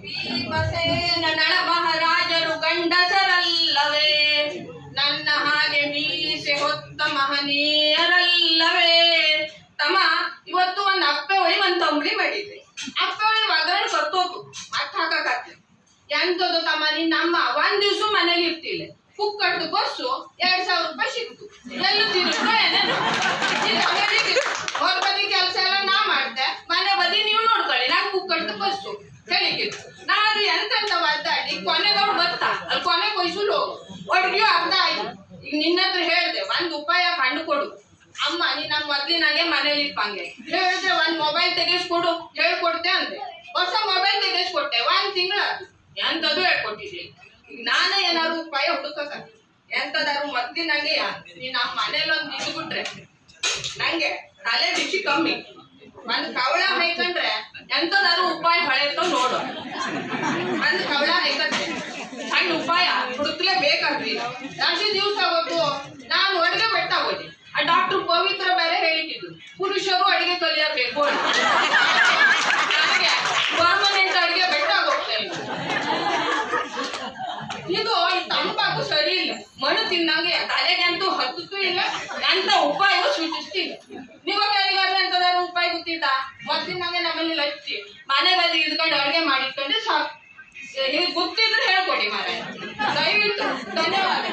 ಭೀಮಸೇನ ನಳಮಹಾರಾಜರು ಗಂಡಸರಲ್ಲವೇ, ನನ್ನ ಹಾಗೆ ಮೀಸೆ ಹೊತ್ತ ಮಹನೀಯರಲ್ಲವೇ. ತಮ್ಮ ಇವತ್ತು ಒಂದು ಅಪ್ಪೆ ಹೊಳಿ ಒಂದು ತಂಬಳಿ ಮಾಡಿದ್ರಿ. ಅಪ್ಪೆ ಹೊಳಿ ಒಗ್ಗರಣೆ ಕತ್ತೋತು ಮತ್ ಹಾಕಕತ್ತಿ ಎಂತದ್ದು ತಮ್ಮ. ನೀನ್ ನಮ್ಮ ಒಂದ್ ದಿವ್ಸ ಮನೇಲಿ ಇರ್ತಿಲ್ಲ, ಕುಕ್ಕಟ್ಟು ಬಸ್ಸು 2000 ರೂಪಾಯಿ ಸಿಕ್ತು. ಎಲ್ಲ ತಿರುಗ್ತಾ ಹೊರ ಬದಿ ಕೆಲಸ ಎಲ್ಲ ನಾ ಮಾಡ್ದೆ, ಮನೆ ಬದಿ ನೀವು ನೋಡ್ಕೊಳ್ಳಿ. ನಂಗೆ ಕುಕ್ಕಟ್ಟು ಬಸ್ಸು ಹೇಳಿಕಿತ್ತು. ನಾನು ಎಂತೆಂತ ಒದ್ದಾಡಿ ಕೊನೆಗವ್ರು ಬತ್ತ ಅಲ್ಲಿ ಕೊನೆ ಕೊಯ್ಸುಲು ಅಡ್ಗಿಯೂ ಅರ್ಧ ಆಯ್ತು. ಈಗ ನಿನ್ನ ಹತ್ರ ಹೇಳ್ದೆ ಒಂದ್ ಉಪಾಯ ಕಂಡು ಕೊಡು ಅಮ್ಮ. ನೀ ನಮ್ ಮೊದ್ಲಿನಾಗೆ ಮನೇಲಿ ಇಪ್ಪಂಗೆ ಹೇಳ್ದೆ, ಒಂದ್ ಮೊಬೈಲ್ ತೆಗೆಸ್ಕೊಡು ಹೇಳ್ಕೊಡ್ತೆ ಅಂದೆ. ಹೊಸ ಮೊಬೈಲ್ ತೆಗೆಸ್ಕೊಟ್ಟೆ, 1 ತಿಂಗಳ ಎಂತದು ಹೇಳ್ಕೊಟ್ಟಿದ್ರಿ. ಈಗ ನಾನೇ ಏನಾದ್ರು ಉಪಾಯ ಹುಡುಕಕ ಎಂತದಾರು ಮೊದ್ಲಿನಾಗೆ ನೀ ನಮ್ಮ ಮನೇಲಿ ಒಂದ್ ಇಟ್ಬಿಟ್ರೆ ನಂಗೆ ತಲೆ ಬಿಸಿ ಕಮ್ಮಿ. ಒಂದ್ ಕವಳ ಹಾಯ್ಕೊಂಡ್ರೆ ಎಂತದಾರು ಉಪಾಯ ಹೊಳೆತ ನೋಡು. ಒಂದ್ ಕವಳ ಹಾಯ್ಕೊಂಡ್ರೆ ಸಣ್ಣ ಉಪಾಯ ಹುಡುಕ್ಲೇ ಬೇಕಾದ್ರಿ. ಜಾಸ್ತಿ ದಿವ್ಸ ಆಗೋದು ನಾನು ಅಡುಗೆ ಬೆಟ್ಟ ಹೋಗಿ ಆ ಡಾಕ್ಟರ್ ಪವಿತ್ರ ಬೇರೆ ಹೇಳಿದ್ರು ಪುರುಷರು ಅಡಿಗೆ ಕಲಿಯಬೇಕು ಅಂತ. ನನಗೆ ಪರ್ಮನೆಂಟ್ ಅಡಿಗೆ ಬೆಟ್ಟ ಹೋಗ್ತೇನೆ. ಇದು ಈ ತಂಬಾಕು ಸರಿ ಇಲ್ಲ, ಮಣ್ಣು ತಿನ್ನಂಗೆ ತಲೆಗಂತೂ ಹತ್ತೂ ಇಲ್ಲ, ಅಂತ ಉಪಾಯ ಸೂಚಿಸ್ತಿಲ್ಲ. ನೀವು ಯಾರಿಗಾದ್ರೆ ಎಂತದಾದ್ರು ಉಪಾಯ ಗೊತ್ತಿದ್ದ? ಮೊದ್ಲಿನಂಗೆ ನಮ್ಮಲ್ಲಿ ಲಚ್ಚಿ ಮನೆಗಳಲ್ಲಿ ಇದ್ಕೊಂಡು ಅಡುಗೆ ಮಾಡಿಟ್ಕೊಂಡ್ರೆ ಸಾಕು. ಗೊತ್ತಿದ್ರೆ ಹೇಳ್ಕೊಡಿ ಮಾರಾಯ. ದಯವಿಟ್ಟು ಧನ್ಯವಾದ.